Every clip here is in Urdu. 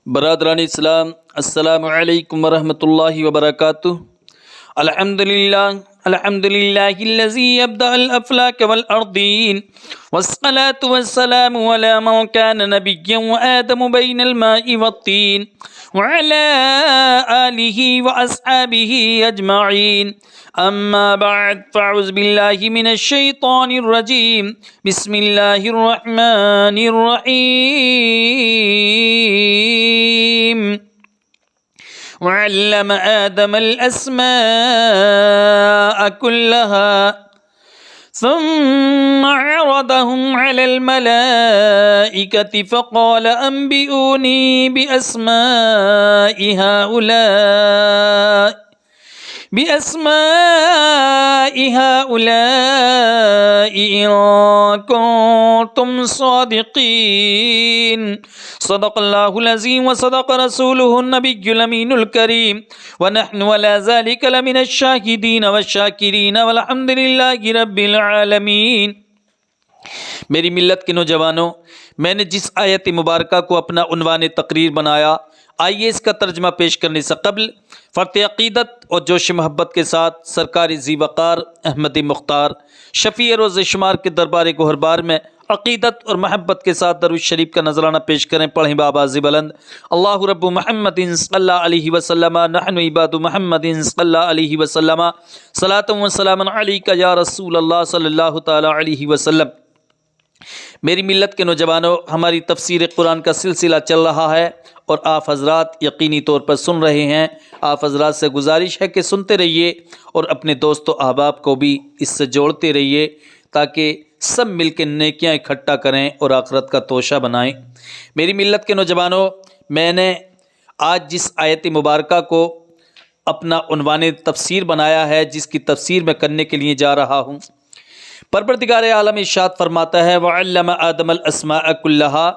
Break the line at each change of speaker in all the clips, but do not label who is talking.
برادران اسلام، السلام علیکم ورحمۃ اللہ وبرکاتہ۔ الحمد للہ الذی ابدع الافلاک والارضین والصلاة والسلام علی من کان نبیا وآدم بین الماء والطین وعلی آلہ واصحابہ اجمعین، اما بعد فاعوذ باللہ من الشیطان الرجیم، بسم اللہ الرحمن الرحیم۔ وعلم آدم الأسماء كلها ثم عرضهم على الملائكة فقال أنبئوني بأسماء هؤلاء إن كنتم صادقين۔ صدق الله العظيم وصدق رسوله النبي الأمين الكريم، ونحن على ذلك لمن الشاهدين والشاكرين والحمد لله رب العالمين۔ میری ملت کے نوجوانوں، میں نے جس آیت مبارکہ کو اپنا عنوان تقریر بنایا، آئیے اس کا ترجمہ پیش کرنے سے قبل فرط عقیدت اور جوش محبت کے ساتھ سرکار ذی وقار احمد مختار شفیع روز شمار کے دربار گوہربار میں عقیدت اور محبت کے ساتھ درود شریف کا نذرانہ پیش کریں۔ پڑھیں بآواز بلند: اللہ رب محمد صلی اللہ علیہ وسلم، نحن عباد محمد صلی اللہ علیہ وسلم، صلاۃ و سلام علیک یا رسول اللہ صلی اللہ تعالی علیہ وسلم۔ میری ملت کے نوجوانوں، ہماری تفسیر قرآن کا سلسلہ چل رہا ہے اور آپ حضرات یقینی طور پر سن رہے ہیں۔ آپ حضرات سے گزارش ہے کہ سنتے رہیے اور اپنے دوست و احباب کو بھی اس سے جوڑتے رہیے تاکہ سب مل کے نیکیاں اکٹھا کریں اور آخرت کا توشہ بنائیں۔ میری ملت کے نوجوانوں، میں نے آج جس آیت مبارکہ کو اپنا عنوان تفسیر بنایا ہے، جس کی تفسیر میں کرنے کے لیے جا رہا ہوں، پروردگار عالم ارشاد فرماتا ہے وَعَلَّمَ آدَمَ الْأَسْمَاءَ كُلَّهَا،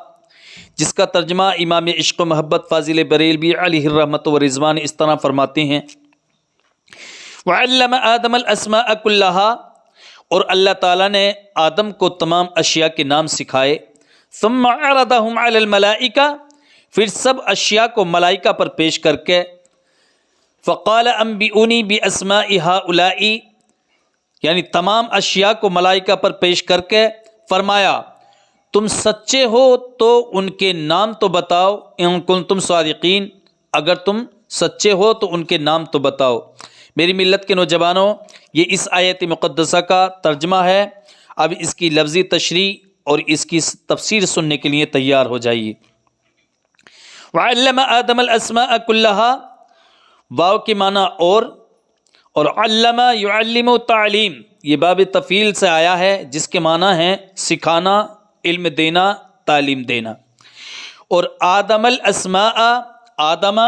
جس کا ترجمہ امام عشق و محبت فاضل بریلوی علیہ الرحمت و رضوان اس طرح فرماتے ہیں: وَعَلَّمَ آدَمَ الْأَسْمَاءَ كُلَّهَا، اور اللہ تعالیٰ نے آدم کو تمام اشیاء کے نام سکھائے۔ ثُمَّ عَرَضَهُمْ عَلَى الْمَلَائِكَةِ، پھر سب اشیاء کو ملائکہ پر پیش کر کے فَقَالَ أَنبِئُونِي بِأَسْمَاءِ هَؤُلَاءِ، یعنی تمام اشیاء کو ملائکہ پر پیش کر کے فرمایا تم سچے ہو تو ان کے نام تو بتاؤ، ان کنتم صادقین، اگر تم سچے ہو تو ان کے نام تو بتاؤ۔ میری ملت کے نوجوانوں، یہ اس آیت مقدسہ کا ترجمہ ہے۔ اب اس کی لفظی تشریح اور اس کی تفسیر سننے کے لیے تیار ہو جائیے۔ وَعَلَّمَ آدَمَ الْأَسْمَاءَ كُلَّهَا، واو کے معنی اور علم یعلم تعلیم، یہ باب تفعیل سے آیا ہے جس کے معنی ہے سکھانا، علم دینا، تعلیم دینا۔ اور آدم الاسماء، آدم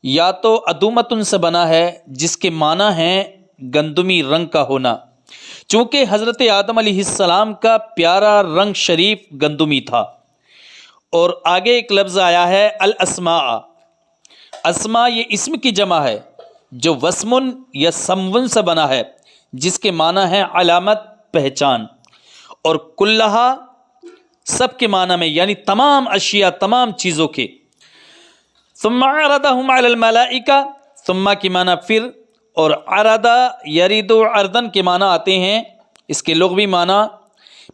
یا تو ادومتن سے بنا ہے جس کے معنی ہے گندمی رنگ کا ہونا، چونکہ حضرت آدم علیہ السلام کا پیارا رنگ شریف گندمی تھا۔ اور آگے ایک لفظ آیا ہے الاسماء، اسماء یہ اسم کی جمع ہے جو وسمن یا سمون سے بنا ہے جس کے معنی ہے علامت، پہچان۔ اور کلہا سب کے معنی میں یعنی تمام اشیاء، تمام چیزوں کے۔ ثم عرضهم علی الملائکہ، ثم کے معنی پھر، اور عرض یرید عرضن کے معنی آتے ہیں، اس کے لغوی معنی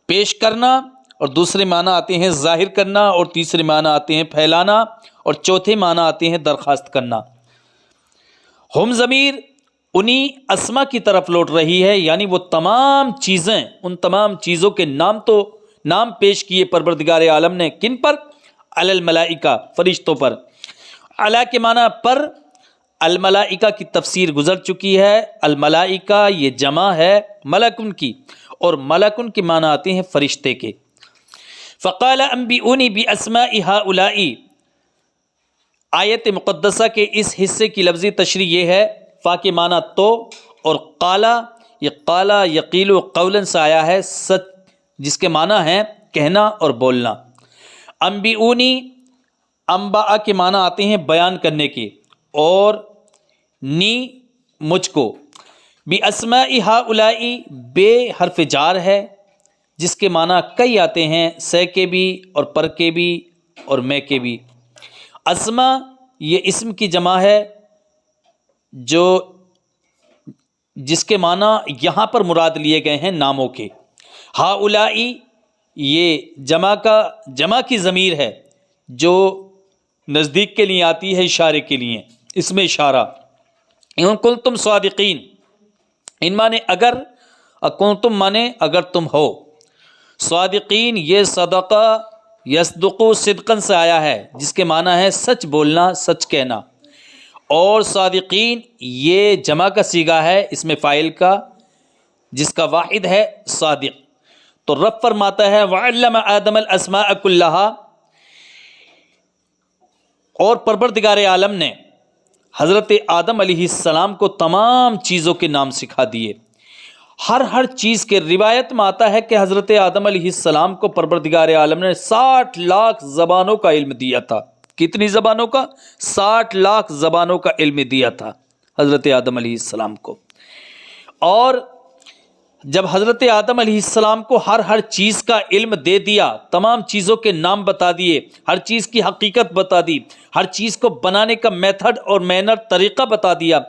پیش کرنا، اور دوسرے معنی آتے ہیں ظاہر کرنا، اور تیسرے معنی آتے ہیں پھیلانا، اور چوتھے معنی آتے ہیں درخواست کرنا۔ ہم ضمیر انہی اسما کی طرف لوٹ رہی ہے، یعنی وہ تمام چیزیں، ان تمام چیزوں کے نام پیش کیے پروردگار عالم نے، کن پر؟ علی الملائکہ، فرشتوں پر۔ علی کے معنی پر، الملائکہ کی تفسیر گزر چکی ہے۔ الملائکہ یہ جمع ہے ملکن کی، اور ملکن کے معنی آتے ہیں فرشتے کے۔ فقال انبئونی باسماء هؤلاء، آیت مقدسہ کے اس حصے کی لفظی تشریح یہ ہے، فا کے معنی تو، اور قالا، یہ قالا یقیل قولا سے آیا ہے سچ، جس کے معنی ہے کہنا اور بولنا۔ انبئونی، انباء کے معنی آتے ہیں بیان کرنے کے، اور نی مجھ کو، باسماء ہؤلاء بے حرف جار ہے جس کے معنی کئی آتے ہیں، سے کے بھی اور پر کے بھی اور میں کے بھی۔ اسما یہ اسم کی جمع ہے جو جس کے معنی یہاں پر مراد لیے گئے ہیں ناموں کے. ہاؤلائی یہ جمع کی ضمیر ہے جو نزدیک کے لیے آتی ہے اشارے کے لیے، اس میں اشارہ. ان کنتم صادقین، ان مانے اگر، کنتم مانے اگر تم ہو، صادقین یہ صدقہ یصدقو صدقن سے آیا ہے جس کے معنی ہے سچ بولنا، سچ کہنا. اور صادقین یہ جمع کا صیغہ ہے اس میں فاعل کا جس کا واحد ہے صادق. تو رب فرماتا ہے وَعَلَّمَ آدَمَ الْأَسْمَاءَ كُلَّهَا، اور پروردگار عالم نے حضرت آدم علیہ السلام کو تمام چیزوں کے نام سکھا دیے. ہر چیز کے روایت میں آتا ہے کہ حضرت آدم علیہ السلام کو پروردگار عالم نے 60 لاکھ زبانوں کا علم دیا تھا. کتنی زبانوں کا؟ 60 لاکھ زبانوں کا علم دیا تھا حضرت آدم علیہ السلام کو. اور جب حضرت آدم علیہ السلام کو ہر چیز کا علم دے دیا، تمام چیزوں کے نام بتا دیے، ہر چیز کی حقیقت بتا دی، ہر چیز کو بنانے کا میتھڈ اور مینر طریقہ بتا دیا،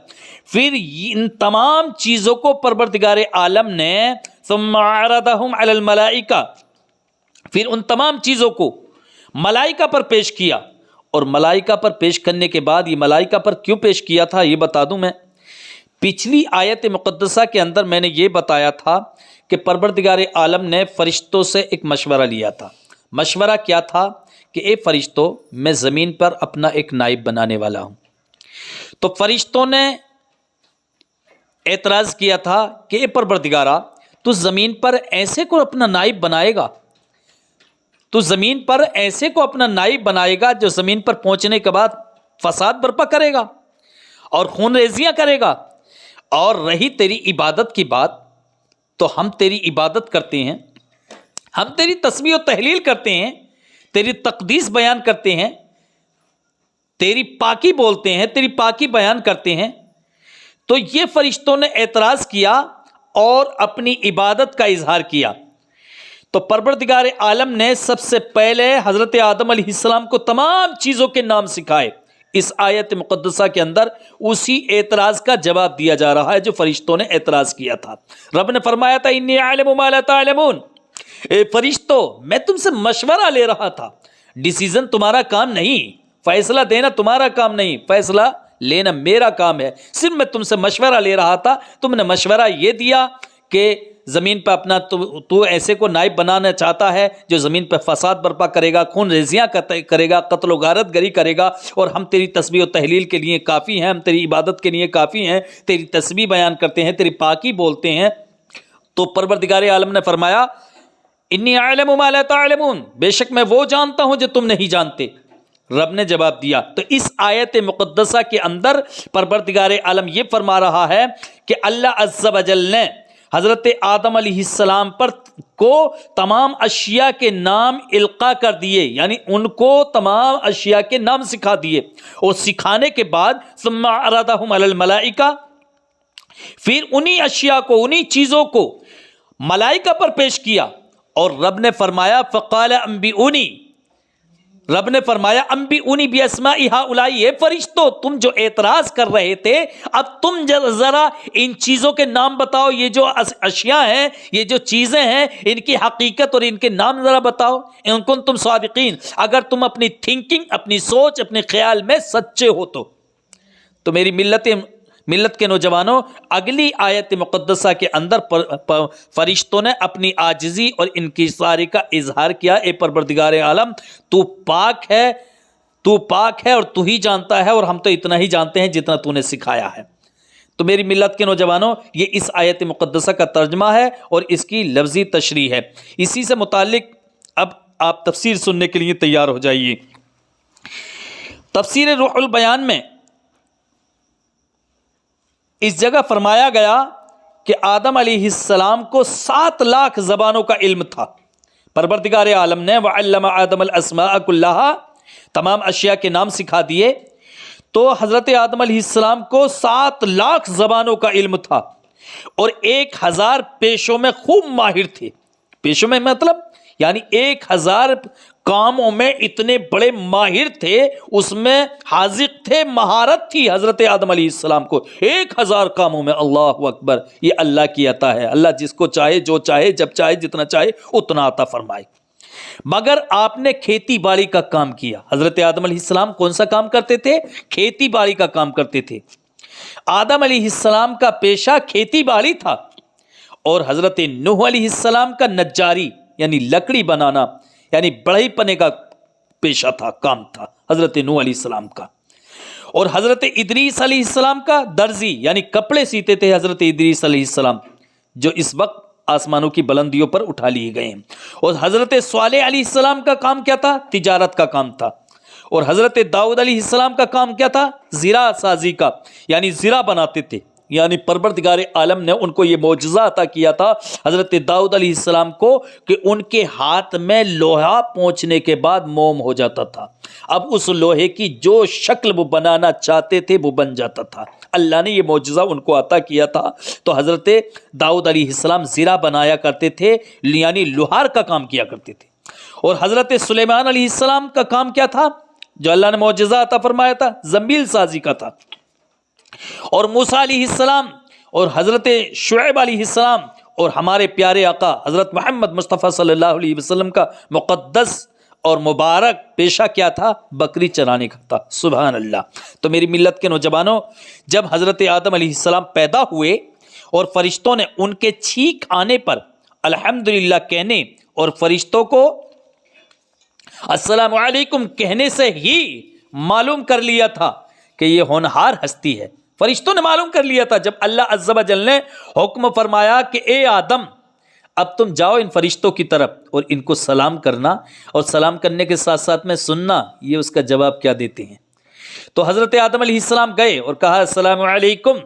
پھر ان تمام چیزوں کو پروردگار عالم نے ثم عرضهم علی الملائکہ، پھر ان تمام چیزوں کو ملائکہ پر پیش کیا. اور ملائکہ پر پیش کرنے کے بعد یہ ملائکہ پر کیوں پیش کیا تھا یہ بتا دوں میں. پچھلی آیت مقدسہ کے اندر میں نے یہ بتایا تھا کہ پروردگار عالم نے فرشتوں سے ایک مشورہ لیا تھا. مشورہ کیا تھا کہ اے فرشتوں، میں زمین پر اپنا ایک نائب بنانے والا ہوں. تو فرشتوں نے اعتراض کیا تھا کہ اے پروردگارا، تو زمین پر ایسے کو اپنا نائب بنائے گا، تو زمین پر ایسے کو اپنا نائب بنائے گا جو زمین پر پہنچنے کے بعد فساد برپا کرے گا اور خون ریزیاں کرے گا. اور رہی تیری عبادت کی بات، تو ہم تیری عبادت کرتے ہیں، ہم تیری تسبیح و تحلیل کرتے ہیں، تیری تقدیس بیان کرتے ہیں، تیری پاکی بولتے ہیں، تیری پاکی بیان کرتے ہیں. تو یہ فرشتوں نے اعتراض کیا اور اپنی عبادت کا اظہار کیا. تو پروردگار عالم نے سب سے پہلے حضرت آدم علیہ السلام کو تمام چیزوں کے نام سکھائے. اس آیت مقدسہ کے اندر اسی اعتراض کا جواب دیا جا رہا ہے جو فرشتوں نے اعتراض کیا تھا. رب نے فرمایا تھا انی اعلم ما لا تعلمون، اے فرشتوں میں تم سے مشورہ لے رہا تھا. ڈیسیژن تمہارا کام نہیں، فیصلہ دینا تمہارا کام نہیں، فیصلہ لینا میرا کام ہے. صرف میں تم سے مشورہ لے رہا تھا. تم نے مشورہ یہ دیا کہ زمین پہ اپنا تو ایسے کو نائب بنانا چاہتا ہے جو زمین پہ فساد برپا کرے گا، خون ریزیاں کرے گا، قتل و غارت گری کرے گا. اور ہم تیری تسبیح و تحلیل کے لیے کافی ہیں، ہم تیری عبادت کے لیے کافی ہیں، تیری تسبیح بیان کرتے ہیں، تیری پاکی بولتے ہیں. تو پروردگار عالم نے فرمایا انی اعلم ما لا تعلمون، بے شک میں وہ جانتا ہوں جو تم نہیں جانتے. رب نے جواب دیا. تو اس آیت مقدسہ کے اندر پروردگار عالم یہ فرما رہا ہے کہ اللہ عز و جل نے حضرت آدم علیہ السلام پر کو تمام اشیاء کے نام القا کر دیے، یعنی ان کو تمام اشیاء کے نام سکھا دیے. اور سکھانے کے بعد ثم عرضهم علی الملائکہ، پھر انہی اشیاء کو، انہی چیزوں کو ملائکہ پر پیش کیا. اور رب نے فرمایا فقال انبئونی، رب نے فرمایا انبئونی باسماء ہؤلاء، اے فرشتوں تم جو اعتراض کر رہے تھے اب تم ذرا ان چیزوں کے نام بتاؤ. یہ جو اشیاء ہیں، یہ جو چیزیں ہیں، ان کی حقیقت اور ان کے نام ذرا بتاؤ. ان کنتم صادقین، اگر تم اپنی تھنکنگ، اپنی سوچ، اپنے خیال میں سچے ہو تو میری ملت کے نوجوانوں، اگلی آیت مقدسہ کے اندر فرشتوں نے اپنی عاجزی اور انکساری کا اظہار کیا. اے پروردگار عالم تو پاک ہے، تو پاک ہے اور تو ہی جانتا ہے، اور ہم تو اتنا ہی جانتے ہیں جتنا تو نے سکھایا ہے. تو میری ملت کے نوجوانوں، یہ اس آیت مقدسہ کا ترجمہ ہے اور اس کی لفظی تشریح ہے. اسی سے متعلق اب آپ تفسیر سننے کے لیے تیار ہو جائیے. تفسیر روح البیان میں اس جگہ فرمایا گیا کہ آدم علیہ السلام کو 7 لاکھ زبانوں کا علم تھا. پروردگار عالم نے وعلم آدم الاسماء کلھا، تمام اشیاء کے نام سکھا دیے. تو حضرت آدم علیہ السلام کو 7 لاکھ زبانوں کا علم تھا اور 1000 پیشوں میں خوب ماہر تھے. پیشوں میں مطلب یعنی 1000 کاموں میں اتنے بڑے ماہر تھے، اس میں حاذق تھے، مہارت تھی حضرت آدم علیہ السلام کو 1000 کاموں میں۔ اللہ اکبر، یہ اللہ کی عطا ہے، اللہ جس کو چاہے جو چاہے جب چاہے جتنا چاہے اتنا عطا فرمائے۔ مگر آپ نے کھیتی باڑی کا کام کیا۔ حضرت آدم علیہ السلام کون سا کام کرتے تھے؟ کھیتی باڑی کا کام کرتے تھے۔ آدم علیہ السلام کا پیشہ کھیتی باڑی تھا، اور حضرت نوح علیہ السلام کا نجاری یعنی لکڑی بنانا یعنی بڑھئی پنے کا پیشہ تھا، کام تھا حضرت نوح علیہ السلام کا۔ اور حضرت ادریس علیہ السلام کا درزی یعنی کپڑے سیتے تھے حضرت ادریس علیہ السلام، جو اس وقت آسمانوں کی بلندیوں پر اٹھا لیے گئے ہیں۔ اور حضرت صالح علیہ السلام کا کام کیا تھا؟ تجارت کا کام تھا۔ اور حضرت داؤد علیہ السلام کا کام کیا تھا؟ زرع سازی کا، یعنی زرع بناتے تھے، یعنی پروردگار عالم نے ان کو یہ معجزہ عطا کیا تھا حضرت داؤد علیہ السلام کو کہ ان کے ہاتھ میں لوہا پہنچنے کے بعد موم ہو جاتا تھا، اب اس لوہے کی جو شکل وہ بنانا چاہتے تھے وہ بن جاتا تھا۔ اللہ نے یہ معجزہ ان کو عطا کیا تھا۔ تو حضرت داؤد علیہ السلام زرع بنایا کرتے تھے، یعنی لوہار کا کام کیا کرتے تھے۔ اور حضرت سلیمان علیہ السلام کا کام کیا تھا جو اللہ نے معجزہ عطا فرمایا تھا؟ زنبیل سازی کا تھا۔ اور موسیٰ علیہ السلام اور حضرت شعیب علیہ السلام اور ہمارے پیارے آقا حضرت محمد مصطفیٰ صلی اللہ علیہ وسلم کا مقدس اور مبارک پیشہ کیا تھا؟ بکری چرانے کا تھا۔ سبحان اللہ۔ تو میری ملت کے نوجوانوں، جب حضرت آدم علیہ السلام پیدا ہوئے اور فرشتوں نے ان کے چھینک آنے پر الحمدللہ کہنے اور فرشتوں کو السلام علیکم کہنے سے ہی معلوم کر لیا تھا کہ یہ ہونہار ہستی ہے۔ فرشتوں نے معلوم کر لیا تھا جب اللہ عز و جل نے حکم فرمایا کہ اے آدم اب تم جاؤ ان فرشتوں کی طرف اور ان کو سلام کرنا، اور سلام کرنے کے ساتھ ساتھ میں سننا یہ اس کا جواب کیا دیتے ہیں۔ تو حضرت آدم علیہ السلام گئے اور کہا السلام علیکم،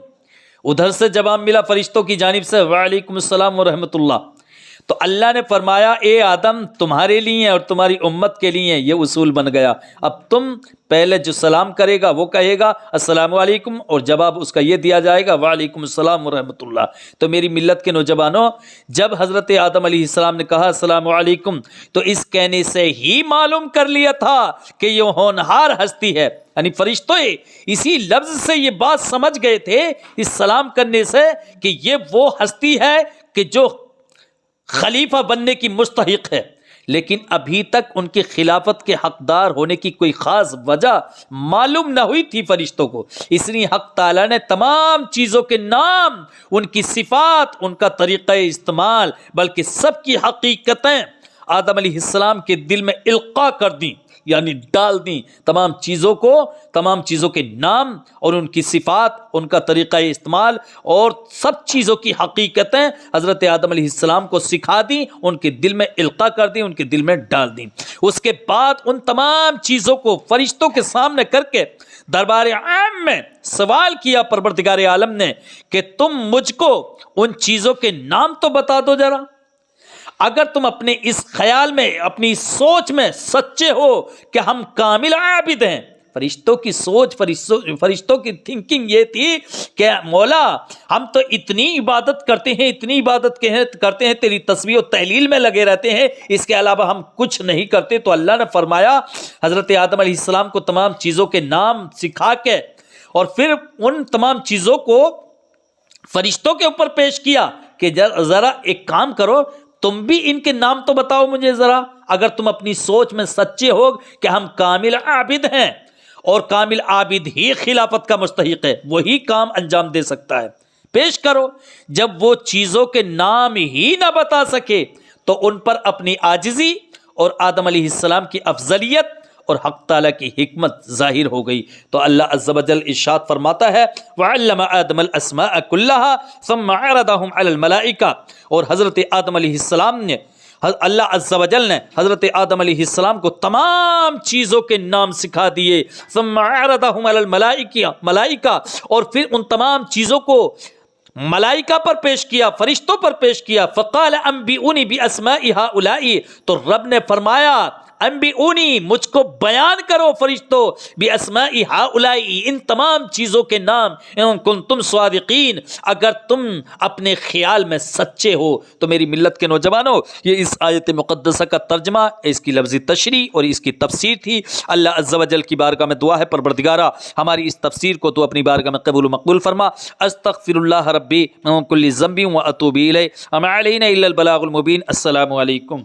ادھر سے جواب ملا فرشتوں کی جانب سے وعلیکم السلام ورحمۃ اللہ۔ تو اللہ نے فرمایا اے آدم تمہارے لیے اور تمہاری امت کے لیے یہ اصول بن گیا، اب تم پہلے جو سلام کرے گا وہ کہے گا السلام علیکم، اور جواب اس کا یہ دیا جائے گا وعلیکم السلام ورحمۃ اللہ۔ تو میری ملت کے نوجوانوں، جب حضرت آدم علیہ السلام نے کہا السلام علیکم تو اس کہنے سے ہی معلوم کر لیا تھا کہ یہ ہونہار ہستی ہے، یعنی فرشتوں اسی لفظ سے یہ بات سمجھ گئے تھے اس سلام کرنے سے کہ یہ وہ ہستی ہے کہ جو خلیفہ بننے کی مستحق ہے، لیکن ابھی تک ان کی خلافت کے حقدار ہونے کی کوئی خاص وجہ معلوم نہ ہوئی تھی فرشتوں کو۔ اس لیے حق تعالیٰ نے تمام چیزوں کے نام، ان کی صفات، ان کا طریقہ استعمال، بلکہ سب کی حقیقتیں آدم علیہ السلام کے دل میں القاء کر دیں، یعنی ڈال دیں۔ تمام چیزوں کے نام اور ان کی صفات، ان کا طریقہ استعمال اور سب چیزوں کی حقیقتیں حضرت آدم علیہ السلام کو سکھا دیں، ان کے دل میں القاء کر دیں، ان کے دل میں ڈال دیں۔ اس کے بعد ان تمام چیزوں کو فرشتوں کے سامنے کر کے دربار عام میں سوال کیا پروردگار عالم نے کہ تم مجھ کو ان چیزوں کے نام تو بتا دو ذرا، اگر تم اپنے اس خیال میں، اپنی سوچ میں سچے ہو کہ ہم کامل عابد ہیں۔ فرشتوں کی سوچ، فرشتوں کی تھنکنگ یہ تھی کہ مولا ہم تو اتنی عبادت کرتے ہیں، اتنی عبادت کرتے ہیں، تیری تسبیح و تحلیل میں لگے رہتے ہیں، اس کے علاوہ ہم کچھ نہیں کرتے۔ تو اللہ نے فرمایا حضرت آدم علیہ السلام کو تمام چیزوں کے نام سکھا کے اور پھر ان تمام چیزوں کو فرشتوں کے اوپر پیش کیا کہ ذرا ایک کام کرو، تم بھی ان کے نام تو بتاؤ مجھے ذرا، اگر تم اپنی سوچ میں سچے ہو کہ ہم کامل عابد ہیں، اور کامل عابد ہی خلافت کا مستحق ہے، وہی کام انجام دے سکتا ہے، پیش کرو۔ جب وہ چیزوں کے نام ہی نہ بتا سکے تو ان پر اپنی عاجزی اور آدم علیہ السلام کی افضلیت اور حق تعالیٰ کی حکمت ظاہر ہو گئی۔ تو اللہ عز و جل ارشاد فرماتا ہے وَعَلَّمَ آدَمَ الْأَسْمَاءَ كُلَّهَا ثُمَّ عَرَضَهُمْ عَلَى الْمَلَائِكَةِ، اور حضرت آدم علیہ السلام نے، اللہ عز و جل نے حضرت آدم علیہ السلام کو تمام چیزوں کے نام سکھا دیے۔ ثُمَّ عَرَضَهُمْ عَلَى الْمَلَائِكَةِ، اور پھر ان تمام چیزوں کو ملائکہ پر پیش کیا، فرشتوں پر پیش کیا۔ فَقَالَ أَنبِئُونِي بِأَسْمَاءِ هَؤُلَاءِ، تو رب نے فرمایا انبئونی، مجھ کو بیان کرو فرشتوں، باسماء ہؤلاء، ان تمام چیزوں کے نام، ان کنتم صادقین، اگر تم اپنے خیال میں سچے ہو۔ تو میری ملت کے نوجوانوں، یہ اس آیت مقدسہ کا ترجمہ، اس کی لفظی تشریح اور اس کی تفسیر تھی۔ اللہ عز و جل کی بارگاہ میں دعا ہے پروردگارا ہماری اس تفسیر کو تو اپنی بارگاہ میں قبول و مقبول فرما۔ استغفر اللہ ربی من کل ذنب و اتوب الیہ، وما علینا الا البلاغ المبین۔ السلام علیکم۔